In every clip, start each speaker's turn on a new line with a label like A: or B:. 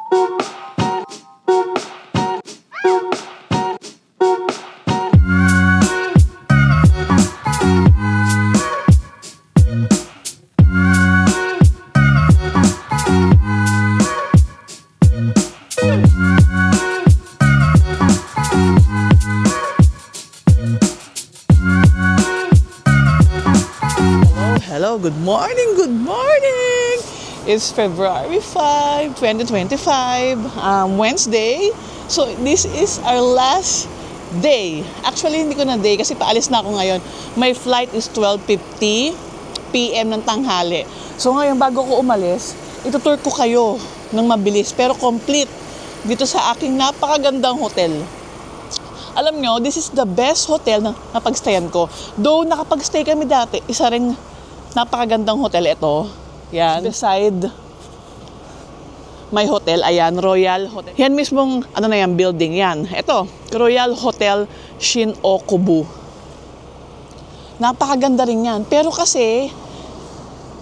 A: Hello, good morning, good morning! It's February 5, 2025, Wednesday. So, this is our last day. Actually, hindi ko na day kasi paalis na ako ngayon. My flight is 12:50 p.m. ng tanghali. So, ngayon, bago ko umalis, itutour ko kayo ng mabilis pero complete dito sa aking napakagandang hotel. Alam nyo, this is the best hotel na napagstayan ko. Though nakapagstay kami dati, isa ring napakagandang hotel ito. Yan. Beside my hotel, ayan, Royal Hotel. Yan mismong, ano na yan, building yan. Ito, Royal Hotel Shin-Okubu. Napakaganda rin yan. Pero kasi,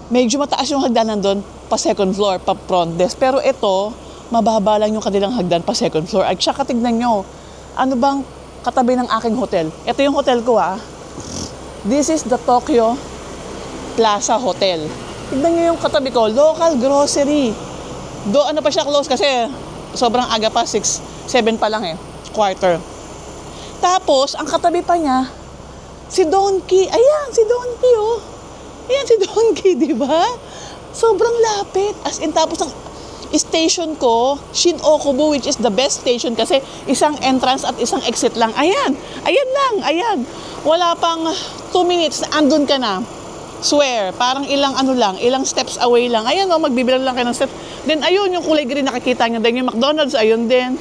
A: medyo mataas yung hagdanan doon pa second floor, pa front desk. Pero ito, mababa lang yung kanilang hagdan pa second floor. At saka tignan nyo, ano bang katabi ng aking hotel? Ito yung hotel ko This is the Tokyo Plaza Hotel. Tignan nyo yung katabi ko, local grocery. Do ano pa siya close kasi sobrang aga pa, 6, 7 pa lang quarter. Tapos, ang katabi pa niya, si Donkey. Ayan, si Donkey Ayan si Donkey, di ba? Sobrang lapit. As in, tapos ang station ko, Shin-Okubu, which is the best station kasi isang entrance at isang exit lang. Ayan, ayan lang, ayan. Wala pang 2 minutes, andun ka na. Swear, parang ilang steps away lang. Ayan magbibilang lang kayo ng steps. Then ayun, yung kulay green nakikita nyo. Then yung McDonald's, ayun din.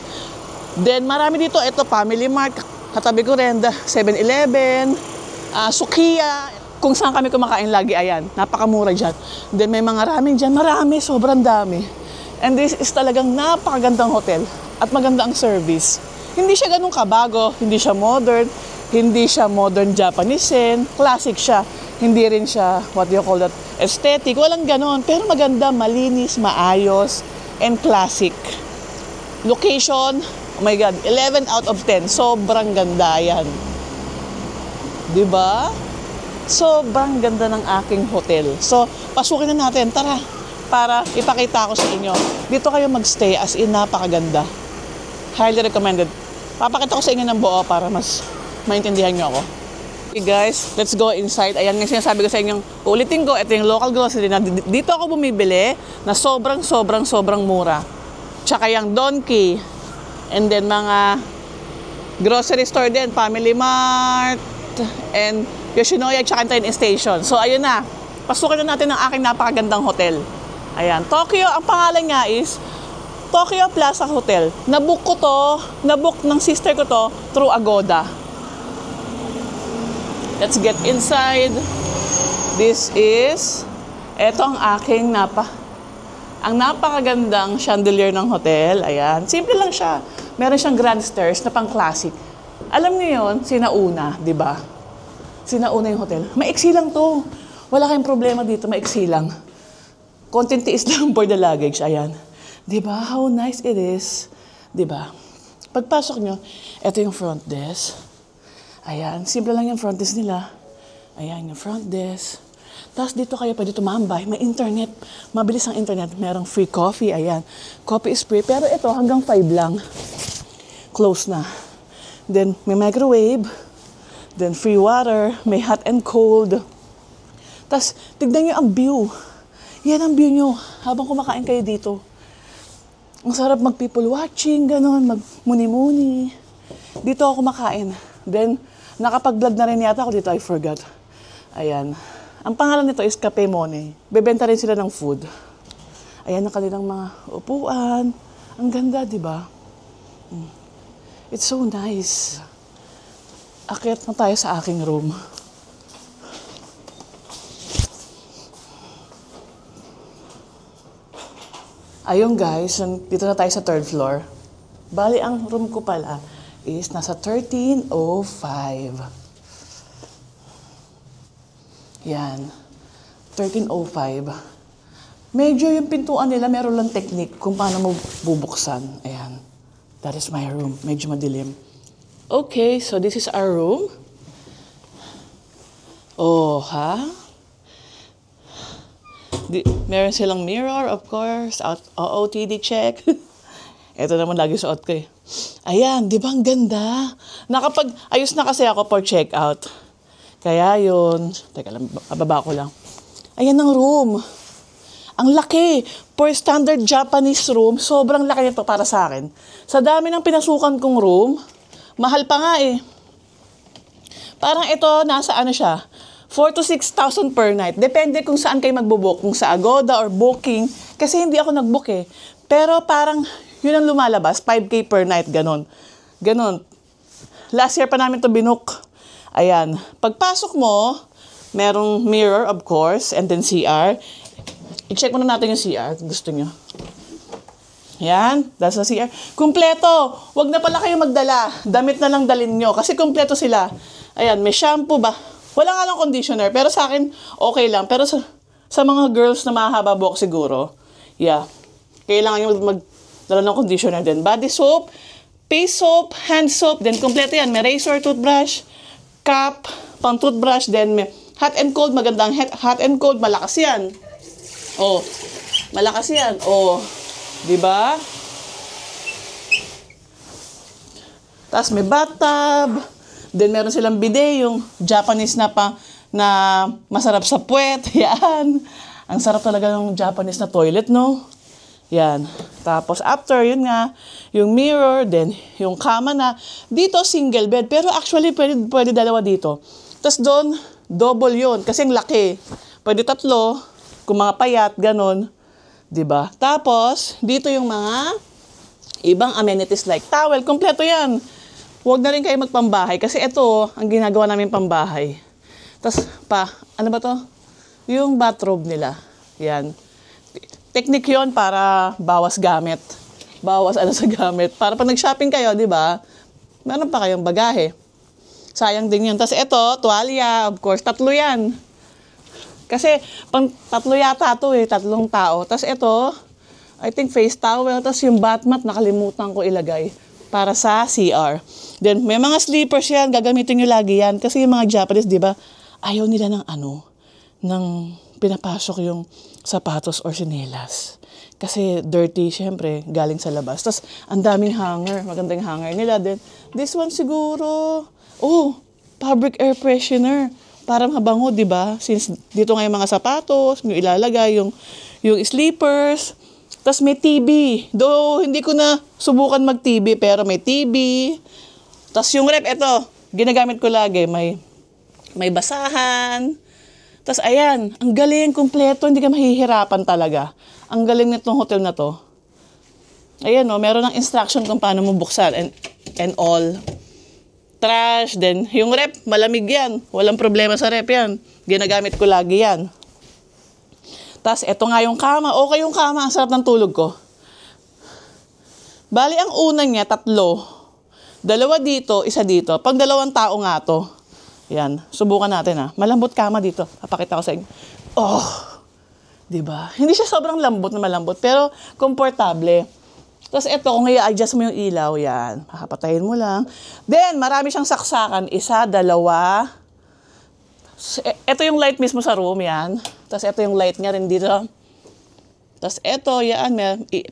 A: Then marami dito, ito Family Mart, katabi ko rin, 7-Eleven, Sukiya. Kung saan kami kumakain lagi, ayan, napakamura dyan. Then may mga ramen dyan, marami, sobrang dami. And this is talagang napakagandang hotel at maganda ang service. Hindi siya ganun kabago, hindi siya modern Japanese, classic siya. Hindi rin siya, what do you call that, aesthetic. Walang ganon. Pero maganda, malinis, maayos, and classic. Location, oh my God, 11 out of 10. Sobrang ganda yan. Diba? Sobrang ganda ng aking hotel. So, pasukin na natin. Tara, para ipakita ko sa inyo. Dito kayo magstay as in napakaganda. Highly recommended. Papakita ko sa inyo ng buo para mas maintindihan nyo ako. Okay guys, let's go inside. Ayan nga sinasabi ko sa inyo, ulitin ko, ito yung local grocery na dito ako bumibili na sobrang mura. Tsaka yung Donkey, and then mga grocery store din, Family Mart, and Yoshinoya, tsaka Train Station. So ayun na, pasukin na natin ang aking napakagandang hotel. Ayan, Tokyo, ang pangalan nga is Tokyo Plaza Hotel. Nabook ng sister ko to through Agoda. Let's get inside. This is, eto ang aking napakagandang chandelier ng hotel. Ayan, simple lang siya. Meron siyang grand stairs na pang classic. Alam niyo yun, sinauna, di ba? Sinauna yung hotel. Maiksi lang to. Wala kayong problema dito, maiksi lang. Konting tiis lang for the luggage. Ayan. Di ba? How nice it is. Di ba? Pagpasok nyo, eto yung front desk. Ayan, simple lang yung front desk nila. Ayan, yung front desk. Tapos dito kayo pwede tumambay. May internet. Mabilis ang internet. Merong free coffee. Ayan. Coffee is free. Pero ito, hanggang 5 lang. Close na. Then, may microwave. Then, free water. May hot and cold. Tapos, tignan nyo ang view. Yan ang view nyo. Habang kumakain kayo dito. Ang sarap mag-people watching. Ganon. Mag-muni-muni. Dito ako kumakain. Then, nakapag-vlog na rin yata ako dito, I forgot. Ayan. Ang pangalan nito is Cafe Mone. Bebenta rin sila ng food. Ayan ang kanilang mga upuan. Ang ganda, di ba? It's so nice. Akyat na tayo sa aking room. Ayun guys, dito na tayo sa 3rd floor. Bali, ang room ko pala is nasa 1305. Yan. 1305. Medyo yung pintuan nila, meron lang technique kung paano mo bubuksan. Ayan. That is my room. Medyo madilim. Okay, so this is our room. Oh, ha? Meron silang mirror, of course. OOTD check. Ito naman lagi suot ko eh. Ayan, di ba ang ganda? Ayos na kasi ako for check-out. Kaya yun. Teka lang, bababa ko lang. Ayan ang room. Ang laki. For standard Japanese room, sobrang laki nito para sa akin. Sa dami ng pinasukan kong room, mahal pa nga eh. Parang ito, nasa ano siya, 4,000 to 6,000 per night. Depende kung saan kayo magbo-book, kung sa Agoda or Booking. Kasi hindi ako nag-book eh. Pero parang yun ang lumalabas, 5K per night, ganon. Ganon. Last year pa namin to binook. Ayan. Pagpasok mo, merong mirror, of course, and then CR. I-check muna natin yung CR, kung gusto nyo. Yan, that's the CR. Kumpleto! Huwag na pala kayo magdala. Damit na lang dalin nyo, kasi kumpleto sila. Ayan, may shampoo ba? Wala nga lang conditioner, pero sa akin, okay lang. Pero sa mga girls na mahaba buhok siguro, yeah, kailangan nyo magdala ng conditioner din. Body soap, face soap, hand soap, then kumpleto yan. May razor, toothbrush, cap, pang toothbrush, then may hot and cold, magandang hot and cold, malakas yan. Oh, malakas yan. Oh, di ba? Tapos may bathtub. Then meron silang bidet, yung Japanese na masarap sa puwet. Yan. Ang sarap talaga ng Japanese na toilet, no? Yan. Tapos after, yun nga, yung mirror, then yung kama na. Dito, single bed. Pero actually, pwede dalawa dito. Tapos doon, double yun. Kasi ang laki. Pwede tatlo. Kung mga payat, ganon. Diba? Tapos, dito yung mga ibang amenities like towel. Kompleto yan. Huwag na rin kayo magpambahay. Kasi ito, ang ginagawa namin pambahay. Tapos, ano ba to? Yung bathrobe nila. Yan. Technique yon para bawas gamit. Bawas sa gamit. Para pag nag-shopping kayo, di ba? Meron pa kayong bagahe. Sayang din yun. Tapos ito, tuwalya. Of course, tatlo yan. Kasi, tatlo yata ito eh, tatlong tao. Tapos ito, I think face towel. Tapos yung bath mat, nakalimutan ko ilagay para sa CR. Then, may mga slippers yan, gagamitin nyo lagi yan. Kasi yung mga Japanese, di ba, ayaw nila ng pinapasok yung sapatos or sinelas. Kasi dirty, syempre, galing sa labas. Tapos, ang daming hanger, magandang hanger nila. Then, this one siguro, fabric air freshener. Para mabango, di ba? Since dito nga yung mga sapatos, yung ilalagay, yung sleepers. Tapos may TV. Though, hindi ko na subukan mag-TV, pero may TV. Tapos yung rep, ito, ginagamit ko lagi. May basahan. Tapos ayan, ang galing, kumpleto, hindi ka mahihirapan talaga. Ang galing nitong hotel na to. Ayan meron ng instruction kung paano mo buksan and all. Trash, then yung rep, malamig yan. Walang problema sa rep yan. Ginagamit ko lagi yan. Tapos, eto nga yung kama. Okay yung kama, ang sarap ng tulog ko. Bali, ang unang niya, 3. 2 dito, 1 dito. Pag 2 tao nga to. Yan, subukan natin Malambot kama dito. Papakita ko sa inyo. Oh, diba? Hindi siya sobrang lambot na malambot, pero komportable. Tapos ito, kung i-adjust mo yung ilaw, yan. Papatayin mo lang. Then, marami siyang saksakan. 1, 2. Ito yung light mismo sa room, yan. Tapos ito yung light niya rin dito. Tapos ito, yan.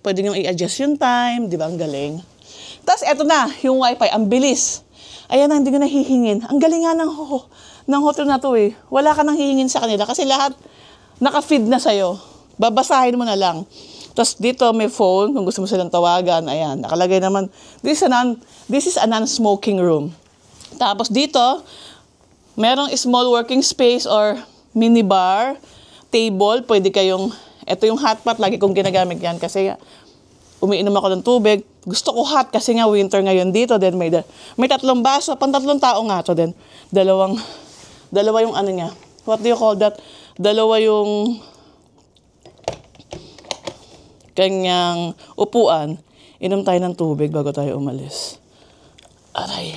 A: Pwede nyo i-adjust yung time. Di ba? Ang galing. Tapos ito na, yung wifi. Ang bilis. Ayan na, hindi ko nahihingin. Ang galing nga ng hotel na to eh. Wala ka nang hihingin sa kanila. Kasi lahat naka-feed na sa'yo. Babasahin mo na lang. Tapos dito may phone, kung gusto mo silang tawagan, ayan, nakalagay naman, this is a non-smoking room. Tapos dito, merong small working space or minibar, table, pwede kayong, ito yung hot pot, lagi kong ginagamit yan kasi umiinom ako ng tubig. Gusto ko hot kasi nga winter ngayon dito, then may 3 baso, pang 3 tao nga to, then dalawa yung ano niya, what do you call that? Dalawa yung kanyang upuan, inom tayo ng tubig bago tayo umalis. Aray.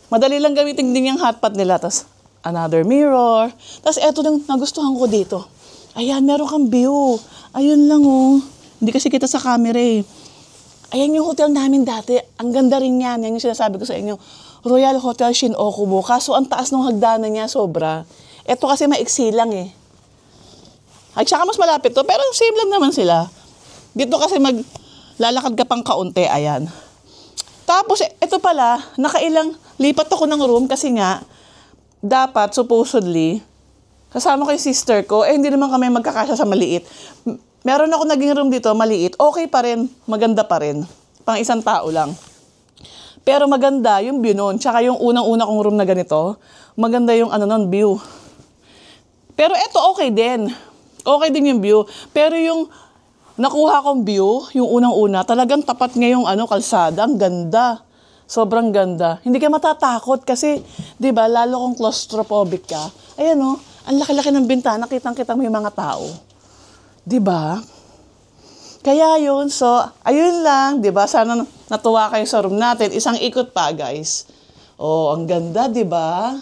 A: Madali lang gamitin din yung hotpot nila. Tapos, another mirror. Tapos, eto yung nagustuhan ko dito. Ayan, meron kang view. Ayun lang oh. Hindi kasi kita sa camera eh. Ayan yung hotel namin dati. Ang ganda rin yan. Yan yung sinasabi ko sa inyo. Royal Hotel Shin Okubo. Kaso ang taas ng hagdanan niya sobra. Ito kasi maiksi lang eh. At saka mas malapit to. Pero same lang naman sila. Dito kasi lalakad ka pang kaunti. Ayan. Tapos ito pala, lipat ako ng room kasi nga, dapat supposedly, kasama ko yung sister ko, hindi naman kami magkakasya sa maliit. Meron ako naging room dito, maliit. Okay pa rin, maganda pa rin. Pang isang tao lang. Pero maganda yung view nun. Tsaka yung unang-una kong room na ganito, maganda yung view. Pero eto okay din. Okay din yung view. Pero yung nakuha kong view, yung unang-una, talagang tapat nga yung kalsada. Ang ganda. Sobrang ganda. Hindi ka matatakot kasi, di ba, lalo kung claustrophobic ka. Ayan o, ang laki-laki ng bintana, kitang-kita mo yung mga tao. Di ba? Kaya yun, so, ayun lang, di ba? Sana natuwa kayo sa room natin. Isang ikot pa, guys. Oh, ang ganda, di ba?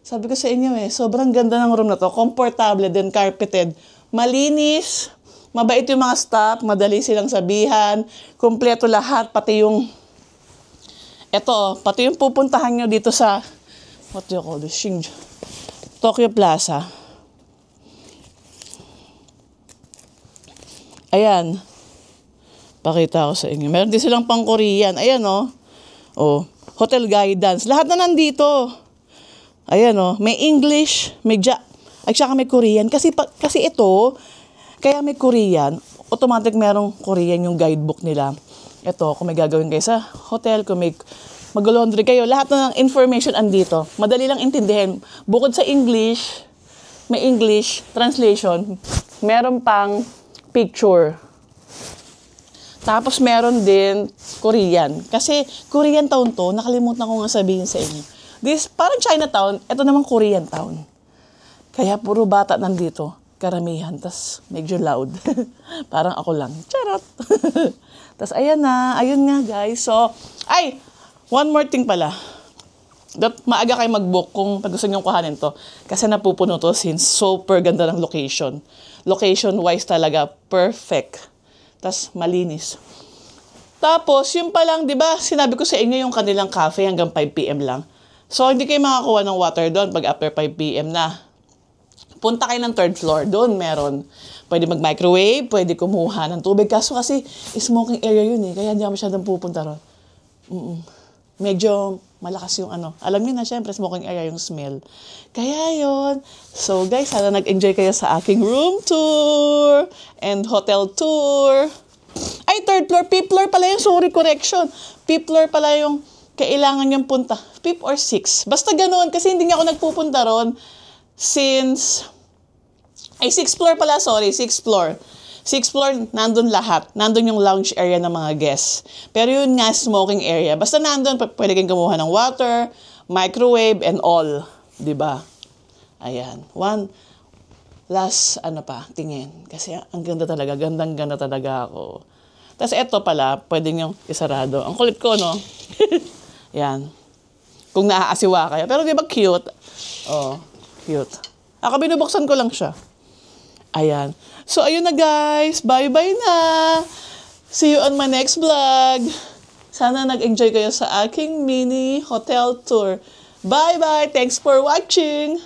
A: Sabi ko sa inyo sobrang ganda ng room na to. Komportable din, carpeted. Malinis. Mabait yung mga staff. Madali silang sabihan. Kompleto lahat. Pati yung pupuntahan nyo dito sa, what do you call this? Tokyo Plaza. Ayan. Pakita ko sa inyo. Meron din silang pang Korean. Ayan Oh, hotel guidance. Lahat na nandito. Ayan may English, at saka may Korean. Kasi ito, kaya may Korean, automatic merong Korean yung guidebook nila. Ito, kung may gagawin kayo sa hotel, kung may mag-laundry kayo, lahat na ng information andito. Madali lang intindihin. Bukod sa English, may English translation, meron pang picture. Tapos meron din Korean. Kasi Korean town to, nakalimutan ko nga sabihin sa inyo. Parang Chinatown, ito naman Korean town. Kaya puro bata nandito. Karamihan, tas medyo loud. Parang ako lang. Charot! Tas ayun nga guys. So, one more thing pala. Maaga kayo mag-book kung gusto nyo kuhanin to. Kasi napupuno to since super ganda ng location. Location-wise talaga, perfect. Tas malinis. Tapos, yung palang, di ba, sinabi ko sa inyo yung kanilang cafe hanggang 5 p.m. lang. So, hindi kayo makakuha ng water doon pag after 5 p.m. na. Punta kayo ng third floor. Doon meron. Pwede mag-microwave, pwede kumuha ng tubig. Kaso kasi smoking area yun Kaya hindi ako masyadong pupunta ron. Medyo malakas yung Alam niyo na, syempre, smoking area yung smell. Kaya yun. So guys, sana nag-enjoy kayo sa aking room tour and hotel tour. Third floor. Fifth floor pala yung, sorry, correction. Fifth floor pala yung kailangan niyang punta. Fifth or sixth. Basta ganoon kasi hindi nga ako nagpupunta ron since sixth floor pala, sorry, sixth floor. Sixth floor, nandun lahat. Nandun yung lounge area ng mga guests. Pero yun nga, smoking area. Basta nandun, pwede kayong kumuha ng water, microwave, and all. Diba? Ayan. One last, tingin. Kasi ang ganda talaga. Gandang-ganda talaga ako. Tapos eto pala, pwede nyo isarado. Ang kulit ko, no? Yan. Kung naaasiwa kayo. Pero diba cute? Oh, cute. Ako binubuksan ko lang siya. Ayan. So, ayun na guys. Bye-bye na. See you on my next vlog. Sana nag-enjoy kayo sa aking mini hotel tour. Bye-bye. Thanks for watching.